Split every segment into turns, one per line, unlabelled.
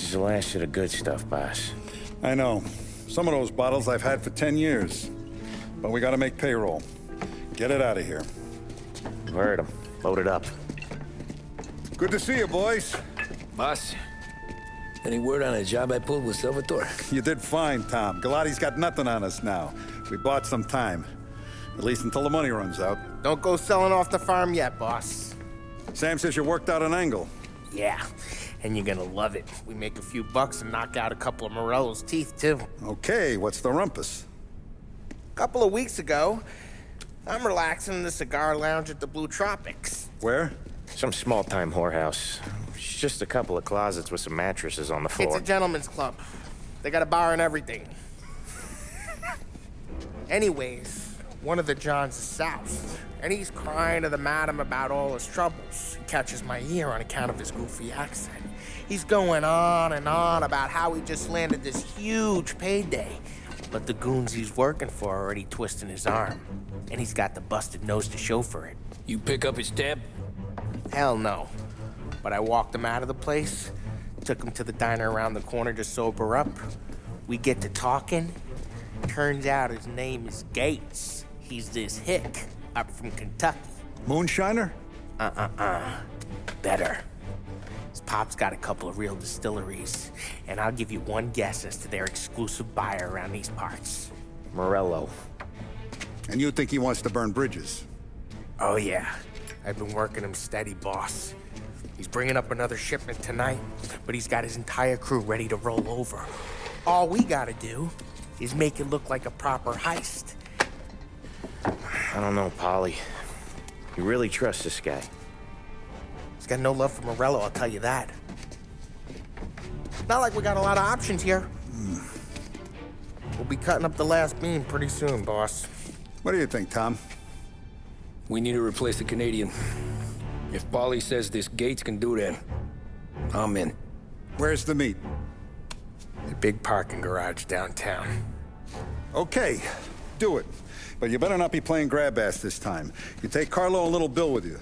is the last of the good stuff, boss.
I know. Some of those bottles I've had for 10 years. But we gotta make payroll. Get it out of here.
You've heard him. Load it up.
Good to see you, boys.
Boss, any word on a job I pulled with Salvatore?
You did fine, Tom. Galati's got nothing on us now. We bought some time. At least until the money runs out.
Don't go selling off the farm yet, boss.
Sam says you worked out an angle.
Yeah, and you're gonna love it. We make a few bucks and knock out a couple of Morello's teeth, too.
Okay, what's the rumpus?
A couple of weeks ago, I'm relaxing in the cigar lounge at the Blue Tropics.
Where?
Some small-time whorehouse. It's just a couple of closets with some mattresses on the floor.
It's a gentleman's club. They got a bar and everything. Anyways, one of the Johns is south, and he's crying to the madam about all his troubles. He catches my ear on account of his goofy accent. He's going on and on about how he just landed this huge payday, but the goons he's working for are already twisting his arm, and he's got the busted nose to show for it.
You pick up his tab?
Hell no. But I walked him out of the place, took him to the diner around the corner to sober up. We get to talking. Turns out his name is Gates. He's this hick up from Kentucky.
Moonshiner?
Better. His pop's got a couple of real distilleries, and I'll give you one guess as to their exclusive buyer around these parts.
Morello.
And you think he wants to burn bridges?
Oh yeah, I've been working him steady, boss. He's bringing up another shipment tonight, but he's got his entire crew ready to roll over. All we gotta do is make it look like a proper heist.
I don't know, Polly. You really trust this guy?
He's got no love for Morello, I'll tell you that. Not like we got a lot of options here. We'll be cutting up the last beam pretty soon, boss.
What do you think, Tom?
We need to replace the Canadian. If Polly says this Gates can do that, I'm in.
Where's the meet?
The big parking garage downtown.
Okay, do it. But you better not be playing grab ass this time. You take Carlo and Little Bill with you.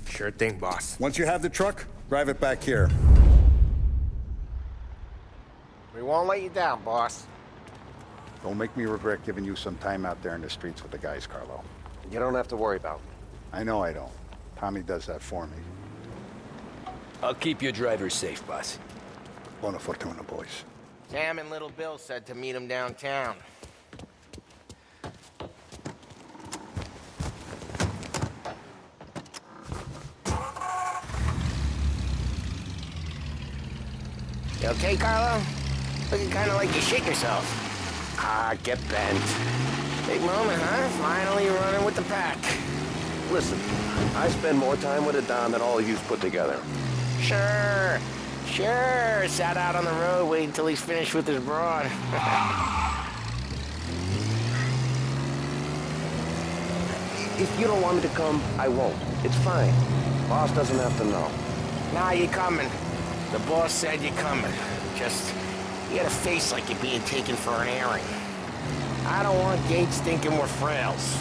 Sure thing, boss.
Once you have the truck, drive it back here.
We won't let you down, boss.
Don't make me regret giving you some time out there in the streets with the guys, Carlo.
You don't have to worry about me.
I know I don't. Tommy does that for me.
I'll keep your driver safe, boss.
Buona fortuna, boys.
Sam and Little Bill said to meet him downtown. You okay, Carlo? Looking kind of like you shit yourself.
Ah, get bent.
Big moment, huh? Finally running with the pack.
Listen, I spend more time with a Don than all of you put together.
Sure. Sat out on the road waiting until he's finished with his broad.
If you don't want me to come, I won't. It's fine. Boss doesn't have to know.
Nah, you coming. The boss said you're coming. Just, you got a face like you're being taken for an airing. I don't want Gates thinking we're frails.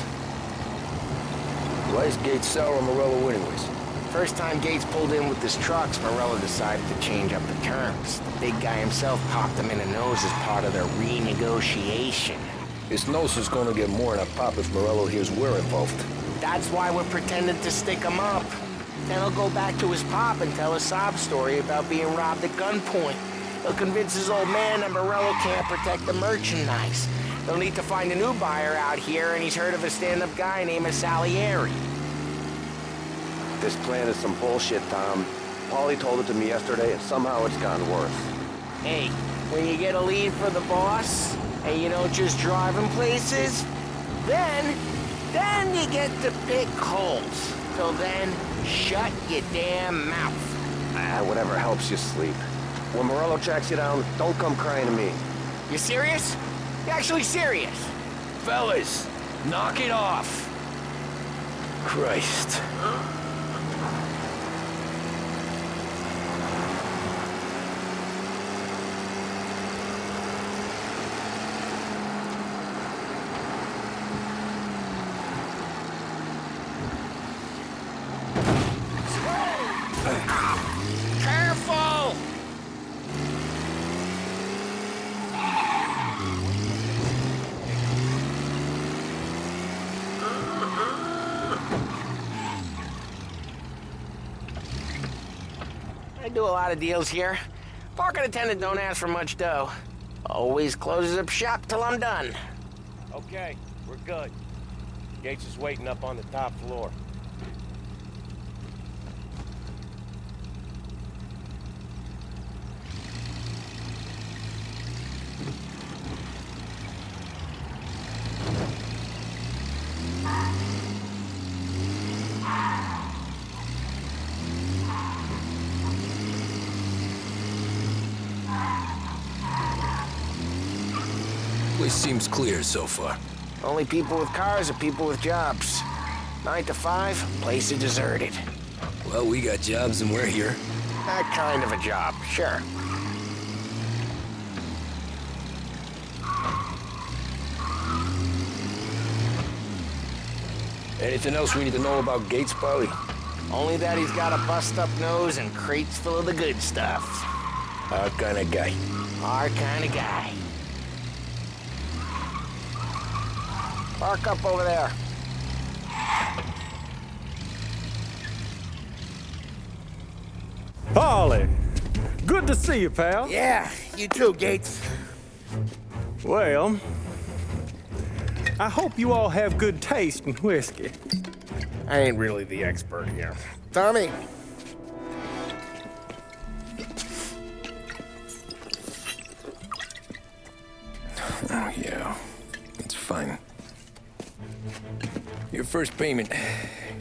Why is Gates sour on Morello anyways?
First time Gates pulled in with his trucks, Morello decided to change up the terms. The big guy himself popped him in the nose as part of their renegotiation.
His nose is gonna get more than a pop if Morello hears we're involved.
That's why we're pretending to stick him up. Then he'll go back to his pop and tell a sob story about being robbed at gunpoint. He'll convince his old man that Morello can't protect the merchandise. They'll need to find a new buyer out here, and he's heard of a stand-up guy named Salieri.
This plan is some bullshit, Tom. Paulie told it to me yesterday, and somehow it's gotten worse.
Hey, when you get a lead for the boss, and you don't just drive him places, then you get to pick holes. Till then, shut your damn mouth.
Whatever helps you sleep. When Morello tracks you down, don't come crying to me.
You serious? You actually serious?
Fellas, knock it off. Christ.
Careful!
do a lot of deals here. Parking attendant don't ask for much dough. Always closes up shop till I'm done.
Okay, we're good. Gates is waiting up on the top floor.
Place seems clear so far.
Only people with cars are people with jobs. 9 to 5, place is deserted.
Well, we got jobs and we're here.
That kind of a job, sure.
Anything else we need to know about Gates, Polly?
Only that he's got a bust-up nose and crates full of the good stuff.
Our kind of guy.
Our kind of guy. Park up over there.
Polly, good to see you, pal.
Yeah, you too, Gates.
Well, I hope you all have good taste in whiskey.
I ain't really the expert here. Tommy.
Oh, yeah. It's fine. Your first payment.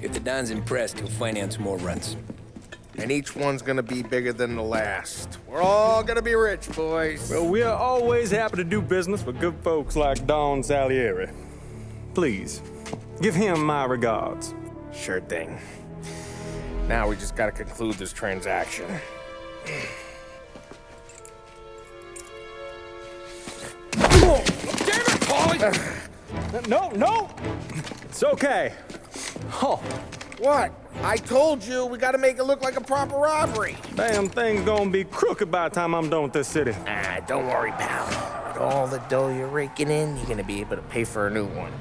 If the Don's impressed, he'll finance more runs.
And each one's gonna be bigger than the last. We're all gonna be rich, boys.
Well, we are always happy to do business with good folks like Don Salieri. Please, give him my regards.
Sure thing. Now we just gotta conclude this transaction.
Damn it, Polly! No! It's okay. Oh,
What? I told you, we gotta make it look like a proper robbery.
damn thing's gonna be crooked by the time I'm done with this city.
Ah, don't worry, pal. With all the dough you're raking in, you're gonna be able to pay for a new one.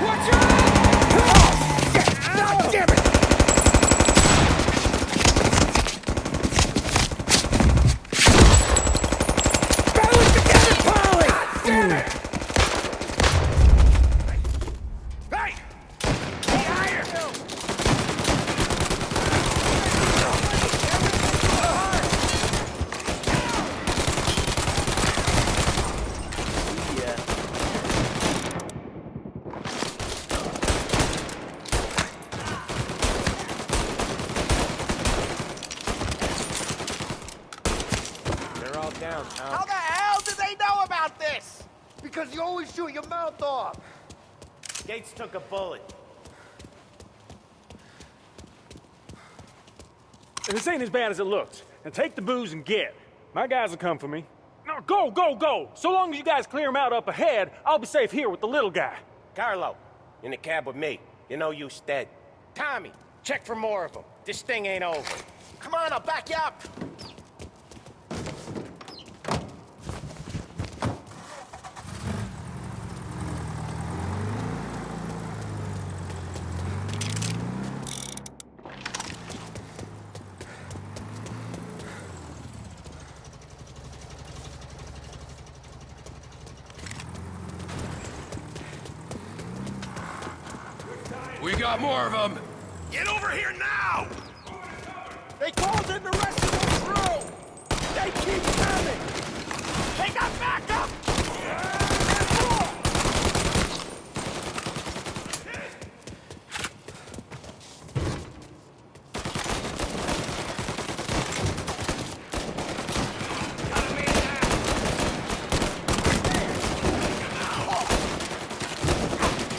Watch out! God damn it! Balance together, Polly! Damn it! Hey! Behind you!
They're all down,
How
Tom.
the hell did they know about this?
Because you always shoot your mouth off.
Gates took a bullet.
This ain't as bad as it looks. Now take the booze and get. My guys will come for me. No, go! So long as you guys clear him out up ahead, I'll be safe here with the little guy.
Carlo, in the cab with me. You know you dead. Tommy, check for more of them. This thing ain't over.
Come on, I'll back you up.
We got more of them!
Get over here now!
They called in the rest of the crew! They keep coming! They got backup!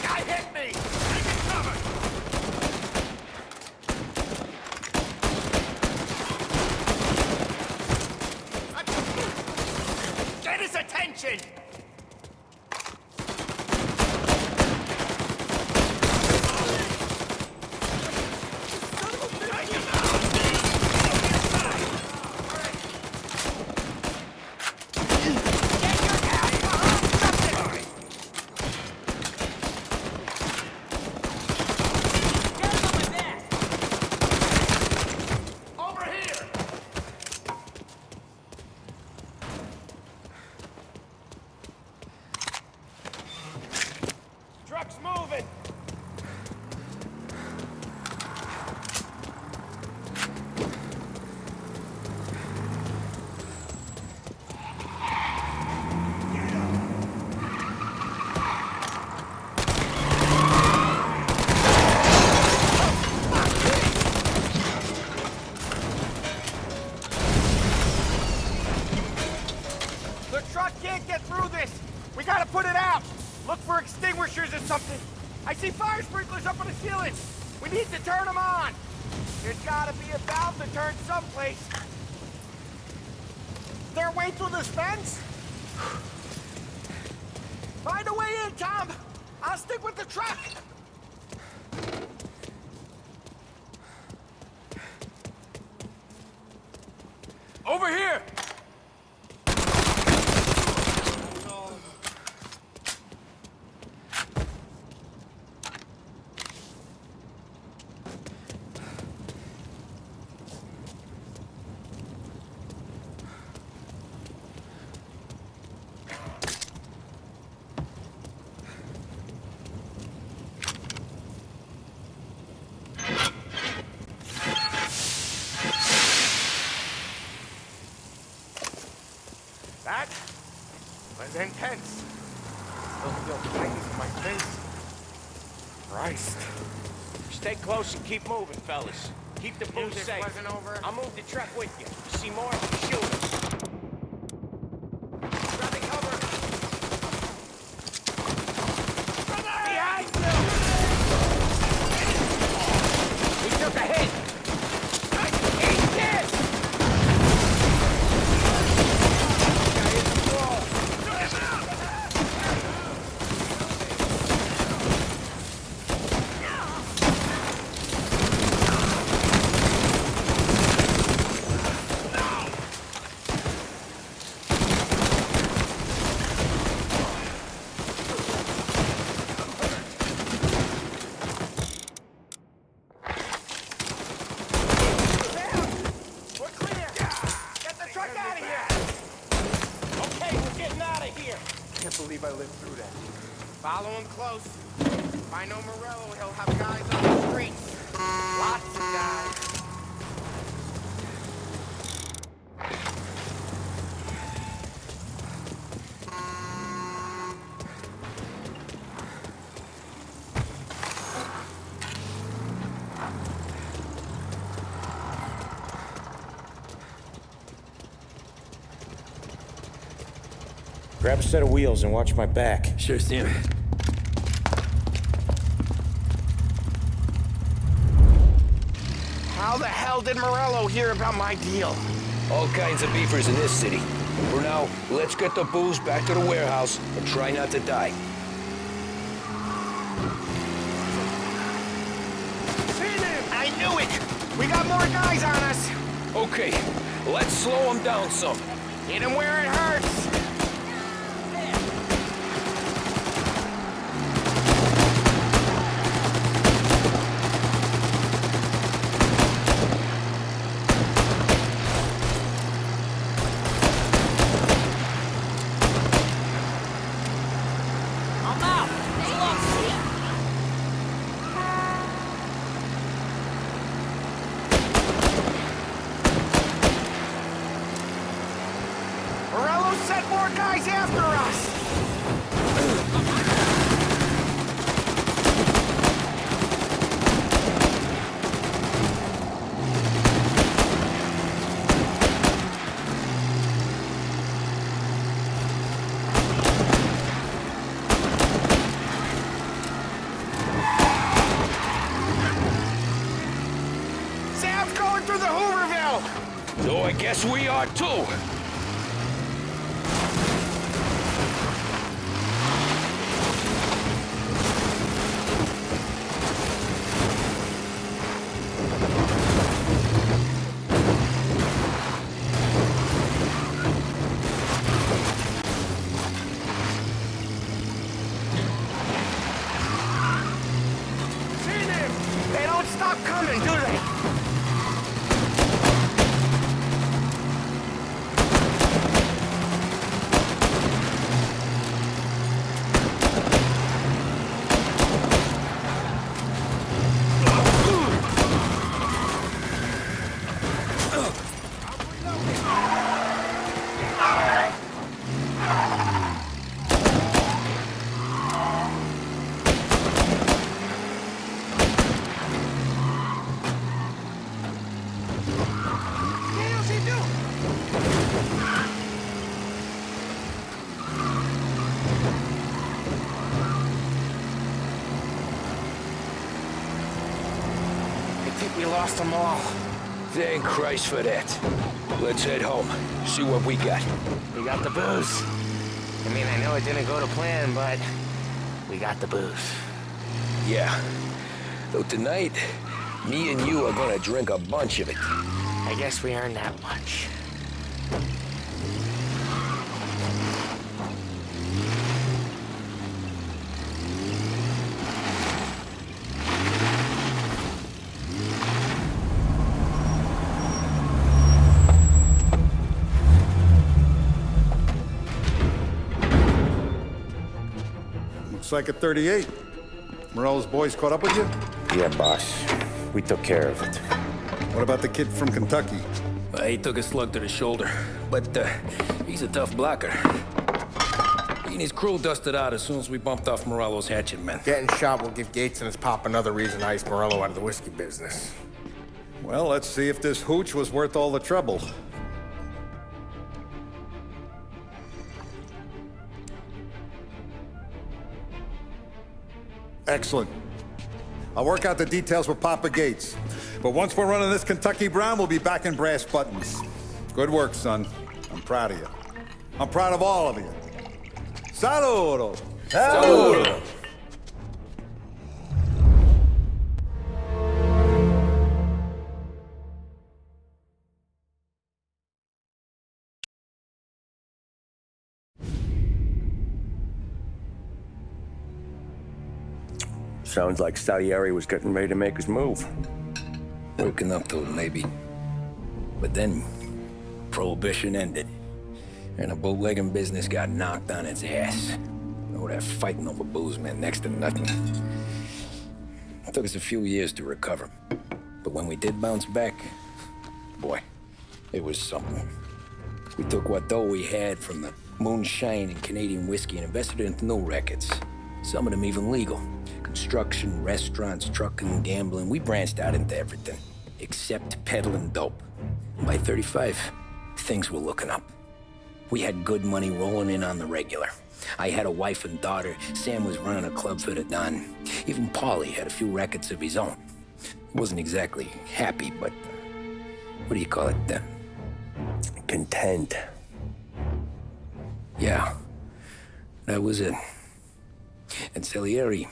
Guy hit me! Taking cover! Get his attention!
extinguishers or something? I see fire sprinklers up on the ceiling. We need to turn them on. There's gotta be a valve to turn someplace. Is there a way through this fence? Find a way in, Tom. I'll stick with the truck.
Over here!
That was intense. Still feel tightness in my face. Christ.
Stay close and keep moving, fellas. Keep the booze
this
safe.
wasn't over.
I'll move the truck with you. See more? Shoot.
Grabbing cover.
Behind you! We took a hit. Eat this! Guy hit the wall.
We're clear. Get the truck out of here.
Okay, we're getting out of here.
Can't believe I lived through that. Follow him close. If I know Morello, he'll have guys on the streets. Lots of guys.
Grab a set of wheels and watch my back.
Sure, Sam.
How the hell did Morello hear about my deal?
All kinds of beefers in this city. For now, let's get the booze back to the warehouse and try not to die.
Seen him! I knew it! We got more guys on us!
Okay, let's slow them down some.
Hit him where it hurts! Morello sent more guys after us! Sam's going through the Hooverville!
So I guess we are too.
Seen him! They don't stop coming, do they?
We lost them all.
Thank Christ for that. Let's head home, see what we got.
We got the booze. I mean, I know it didn't go to plan, but we got the booze.
Yeah. Though tonight, me and you are gonna drink a bunch of it.
I guess we earned that much.
Looks like a 38. Morello's boys caught up with you?
Yeah, boss. We took care of it.
What about the kid from Kentucky?
He took a slug to the shoulder, but he's a tough blocker. He and his crew dusted out as soon as we bumped off Morello's hatchet men.
Getting shot will give Gates and his pop another reason to ice Morello out of the whiskey business.
Well, let's see if this hooch was worth all the trouble. Excellent. I'll work out the details with Papa Gates. But once we're running this Kentucky Brown, we'll be back in brass buttons. Good work, son. I'm proud of you. I'm proud of all of you. Saludo!
Saludo!
Sounds like Salieri was getting ready to make his move.
Working up to it, maybe. But then, Prohibition ended. And the bootlegging business got knocked on its ass. Oh, that fighting over booze meant next to nothing. It took us a few years to recover. But when we did bounce back, boy, it was something. We took what dough we had from the moonshine and Canadian whiskey and invested it into new rackets. Some of them even legal. Construction, restaurants, trucking, gambling. We branched out into everything, except peddling dope. And by 35, things were looking up. We had good money rolling in on the regular. I had a wife and daughter. Sam was running a club for the Don. Even Paulie had a few rackets of his own. He wasn't exactly happy, but what do you call it?
Content.
Yeah, that was it. And Salieri,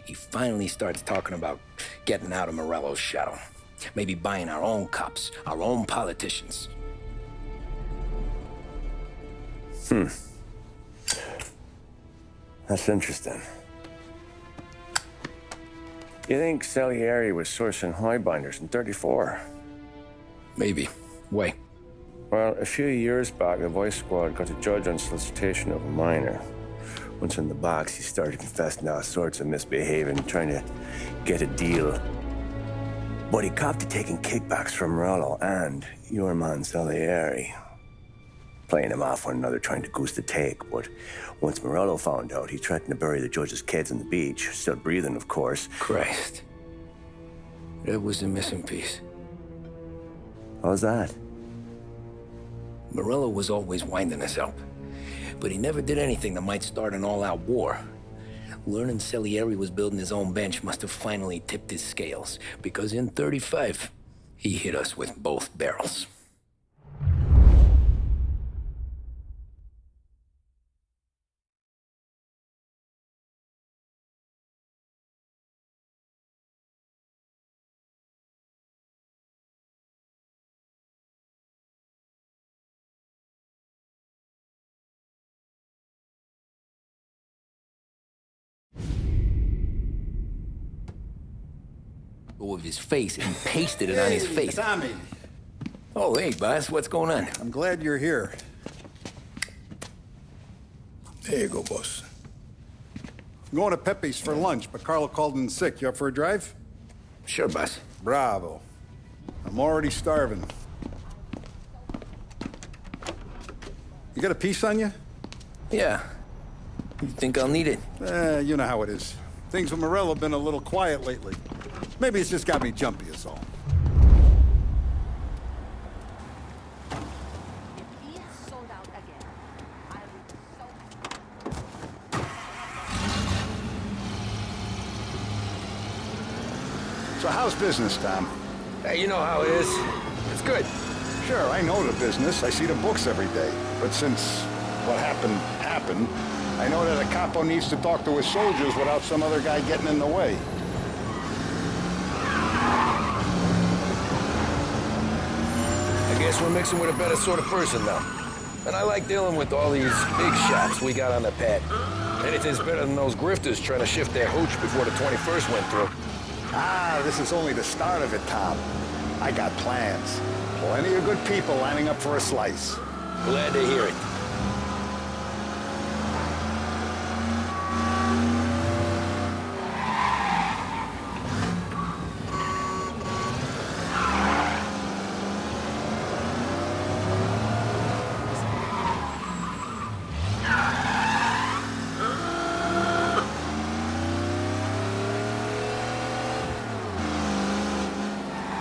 he finally starts talking about getting out of Morello's shadow. Maybe buying our own cops, our own politicians.
That's interesting. You think Salieri was sourcing highbinders in 34?
Maybe. Why?
Well, a few years back, the Vice Squad got a judge on solicitation of a minor. Once in the box, he started confessing all sorts of misbehaving, trying to get a deal. But he copped to taking kickbacks from Morello and your man Salieri. Playing him off one another, trying to goose the take. But once Morello found out, he threatened to bury the judge's kids on the beach. Still breathing, of course.
Christ. That was the missing piece.
How's that?
Morello was always winding us up. But he never did anything that might start an all-out war. Learning Salieri was building his own bench must have finally tipped his scales, because in 35, he hit us with both barrels. Of his face and pasted it on his face.
Tommy.
Oh, hey, boss, what's going on?
I'm glad you're here.
There you go, boss.
I'm going to Pepe's for lunch, but Carlo called in sick. You up for a drive?
Sure, boss.
Bravo. I'm already starving. You got a piece on you?
Yeah. You think I'll need it?
You know how it is. Things with Morello have been a little quiet lately. Maybe it's just got me jumpy, is all. So how's business, Tom?
Hey, you know how it is. It's good.
Sure, I know the business. I see the books every day. But since what happened, I know that a capo needs to talk to his soldiers without some other guy getting in the way.
I guess we're mixing with a better sort of person now. And I like dealing with all these big shots we got on the pad. Anything's better than those grifters trying to shift their hooch before the 21st went through.
Ah, this is only the start of it, Tom. I got plans. Plenty of good people lining up for a slice.
Glad to hear it.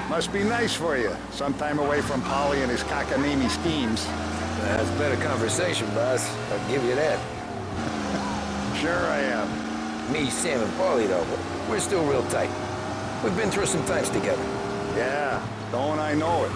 Must be nice for you. Some time away from Polly and his cockamamie schemes.
That's better conversation, boss. I'll give you that.
Sure I am.
Me, Sam, and Paulie, though, we're still real tight. We've been through some times together.
Yeah, don't I know it.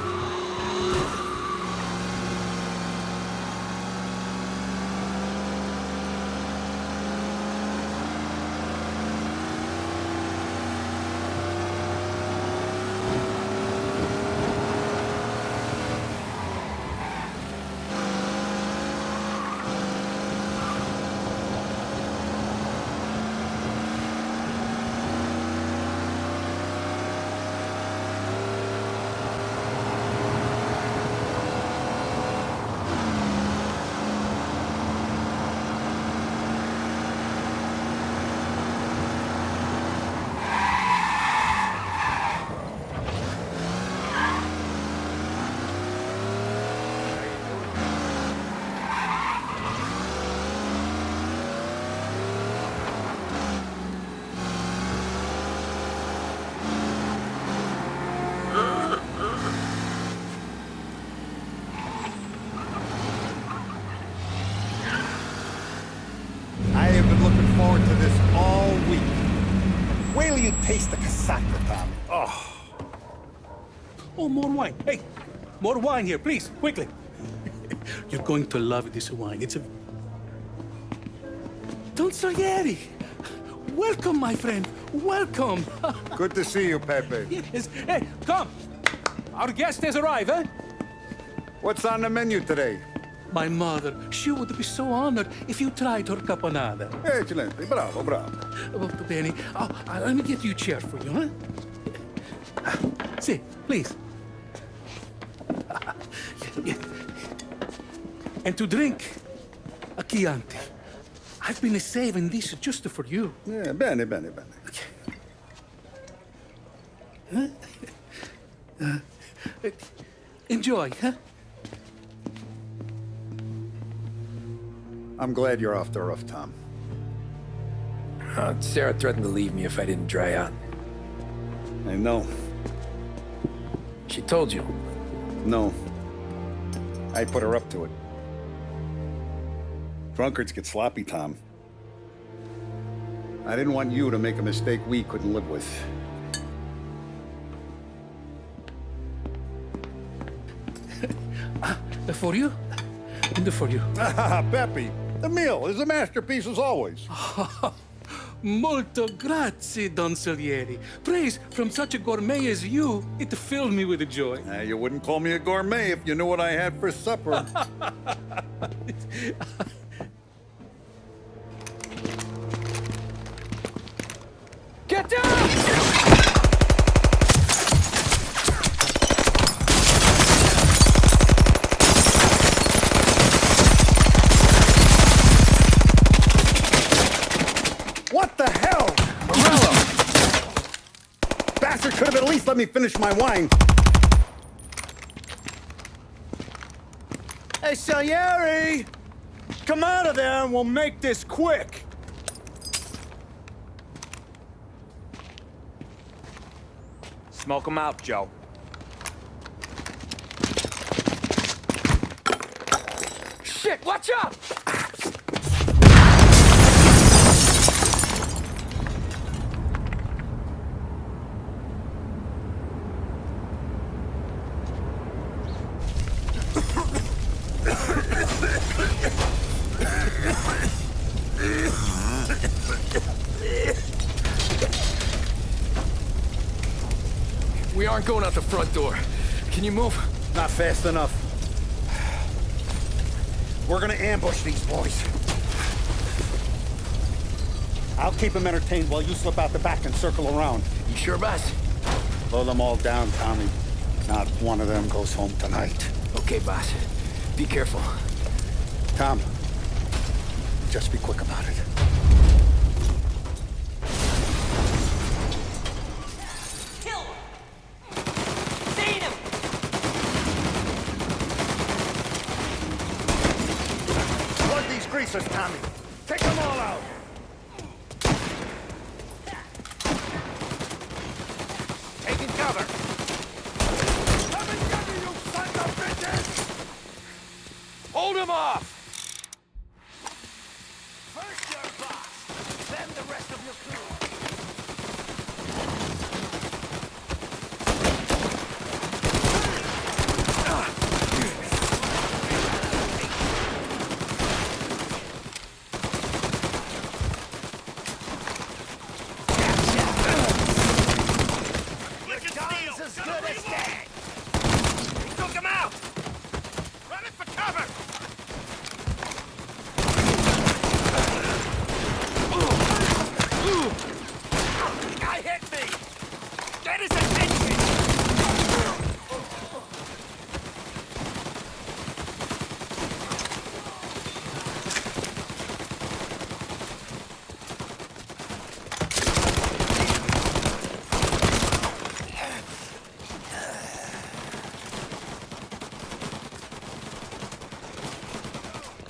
Forward to this all week. Wait till you taste the casaca, Tommy. Oh.
Oh, more wine. Hey, more wine here, please, quickly. You're going to love this wine. It's a... Don Salieri! Welcome, my friend. Welcome.
Good to see you, Pepe.
Yes. Hey, come. Our guest has arrived, eh?
What's on the menu today?
My mother, she would be so honored if you tried her caponata.
Excellent. Bravo, bravo.
Molto bene. Oh, let me get you a chair for you, huh? Sit, please. And to drink, a Chianti. I've been saving this just for you.
Yeah, bene, bene, bene.
Enjoy, huh?
I'm glad you're off the roof, Tom.
Sarah threatened to leave me if I didn't dry out.
I know.
She told you.
No. I put her up to it. Drunkards get sloppy, Tom. I didn't want you to make a mistake we couldn't live with.
For you? And for you.
Ah, Pepe. The meal is a masterpiece as always.
Molto grazie, Don Salieri. Praise from such a gourmet as you, it filled me with joy.
You wouldn't call me a gourmet if you knew what I had for supper.
Get down!
What the hell? Morello! Bastard could have at least let me finish my wine.
Hey, Salieri! Come out of there and we'll make this quick. Smoke 'em out, Joe.
Shit, watch out!
aren't going out the front door. Can you move?
Not fast enough. We're gonna ambush these boys. I'll keep them entertained while you slip out the back and circle around.
You sure, boss?
Blow them all down, Tommy. Not one of them goes home tonight.
Okay, boss. Be careful.
Tom, just be quick about it.
Kill him! Seen him!
Plug these greasers, Tommy. Take them all out. Taking cover. Come and get me, you sons of bitches! Hold him off! First your boss, then the rest of your crew. John's as good as dead. We took him out. Run it for cover. Guy hit me. Get his attention.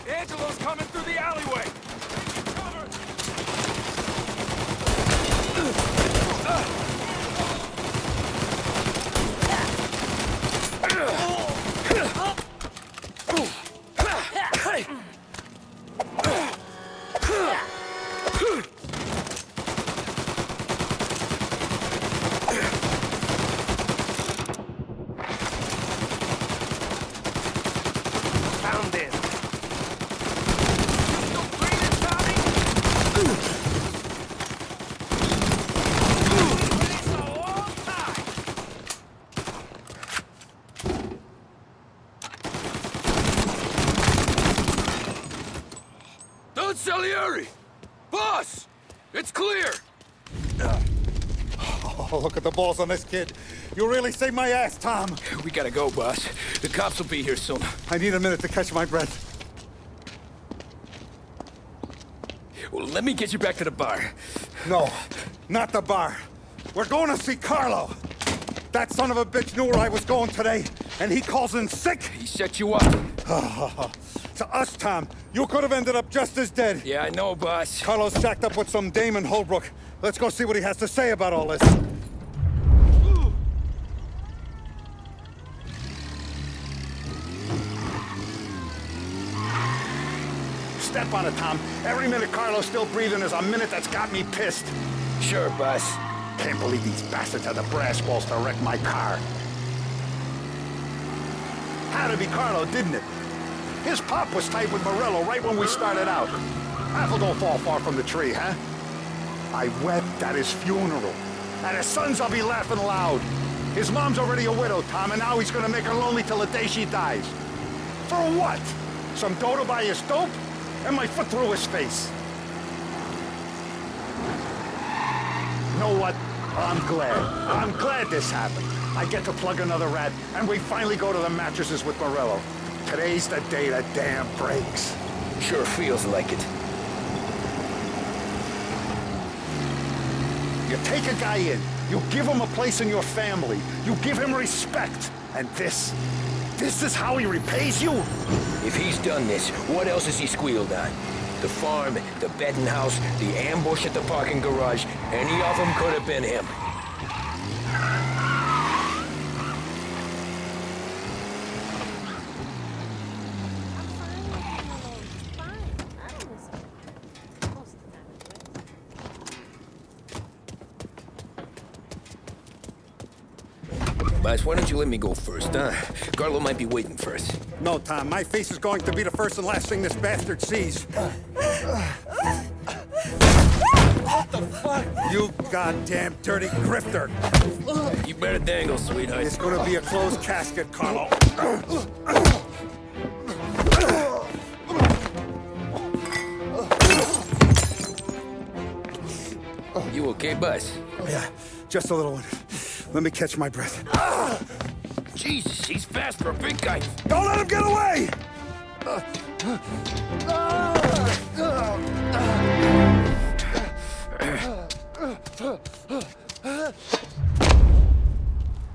Angelo's coming through the alleyway. Cover. Found it. Still breathing, Tommy? It's a long time.
Don Salieri! Boss! It's clear!
Oh, look at the balls on this kid. You really saved my ass, Tom.
We gotta go, boss. The cops will be here soon.
I need a minute to catch my breath.
Well, let me get you back to the bar.
No, not the bar. We're going to see Carlo. That son of a bitch knew where I was going today, and he calls in sick.
He set you up.
To us, Tom, you could have ended up just as dead.
Yeah, I know, boss.
Carlo's shacked up with some dame in Holbrook. Let's go see what he has to say about all this.
Step on it, Tom. Every minute Carlo's still breathing is a minute that's got me pissed.
Sure, boss.
Can't believe these bastards had the brass balls to wreck my car. Had to be Carlo, didn't it? His pop was tight with Morello right when we started out. Apple don't fall far from the tree, huh? I wept at his funeral. At his sons, I'll be laughing loud. His mom's already a widow, Tom, and now he's gonna make her lonely till the day she dies. For what? Some dough to buy his dope? And my foot through his face. You know what? I'm glad. I'm glad this happened. I get to plug another rat, and we finally go to the mattresses with Morello. Today's the day the dam breaks.
Sure feels like it.
You take a guy in, you give him a place in your family, you give him respect, and this is how he repays you?
If he's done this, what else has he squealed on? The farm, the bedding house, the ambush at the parking garage, any of them could have been him. Boss, why don't you let me go first, huh? Carlo might be waiting for us.
No, Tom, my face is going to be the first and last thing this bastard sees.
What the fuck?
You goddamn dirty grifter!
You better dangle, sweetheart.
It's gonna be a closed casket, Carlo.
You okay, Buzz?
Yeah, just a little one. Let me catch my breath.
Jesus, he's fast for a big guy.
Don't let him get away!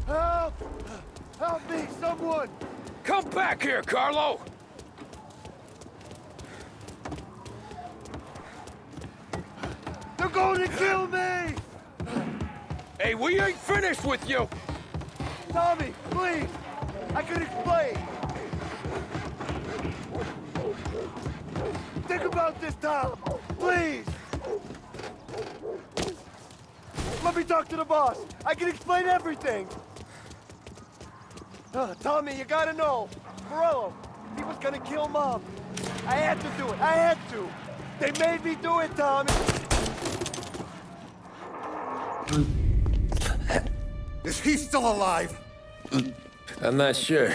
Help! Help me, someone!
Come back here, Carlo!
They're going to kill me!
Hey, we ain't finished with you!
Tommy, please! I can explain! Think about this, Tom! Please! Let me talk to the boss! I can explain everything! Tommy, you gotta know! Morello, he was gonna kill Mom! I had to do it! I had to! They made me do it, Tommy!
Is he still alive?
I'm not sure.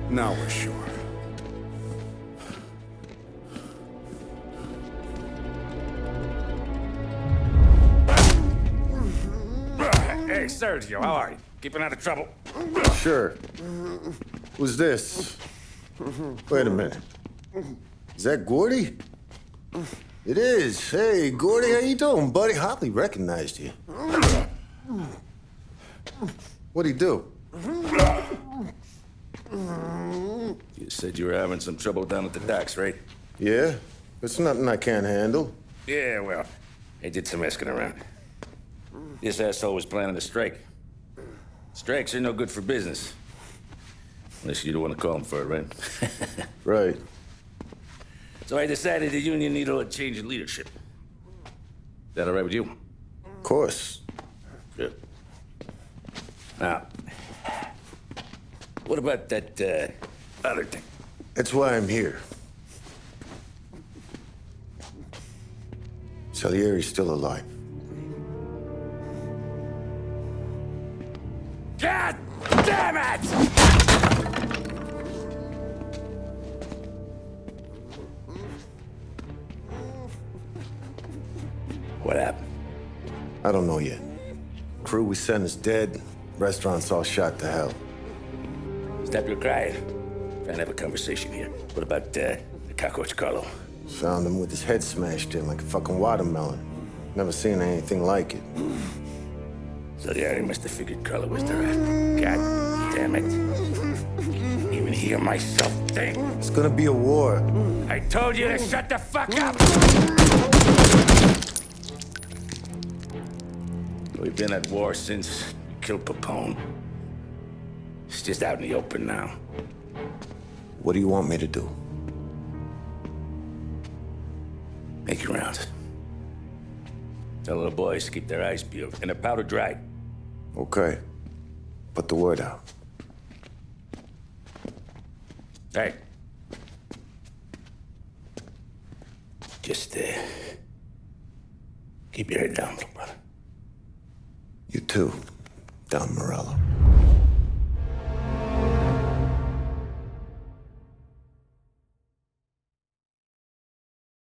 Now we're sure.
Hey, Sergio, how are you? Keeping out of trouble?
Sure. Who's this? Wait a minute. Is that Gordy? It is. Hey, Gordy, how you doing, buddy? Hardly recognized you. What'd he do?
You said you were having some trouble down at the docks, right?
Yeah? It's nothing I can't handle.
Yeah, well, I did some asking around. This asshole was planning a strike. Strikes are no good for business. Unless you don't want to call him for it, right?
Right.
So I decided the union needed a change in leadership. Is that all right with you?
Of course.
Good. Now, what about that, other thing?
That's why I'm here. Salieri's still alive.
God damn it! What happened?
I don't know yet. Crew we sent is dead. Restaurant's all shot to hell.
Stop your crying. Trying to have a conversation here. What about, the cockroach Carlo?
Found him with his head smashed in like a fucking watermelon. Never seen anything like it.
Salieri must have figured Carlo was the rat. God damn it. Can't even hear myself think.
It's gonna be a war.
I told you to shut the fuck up! We've been at war since we killed Papone. It's just out in the open now.
What do you want me to do?
Make your rounds. Tell the boys to keep their eyes peeled and their powder dry.
Okay. Put the word out.
Hey. Just, keep your head down, little brother.
You too, Don Morello.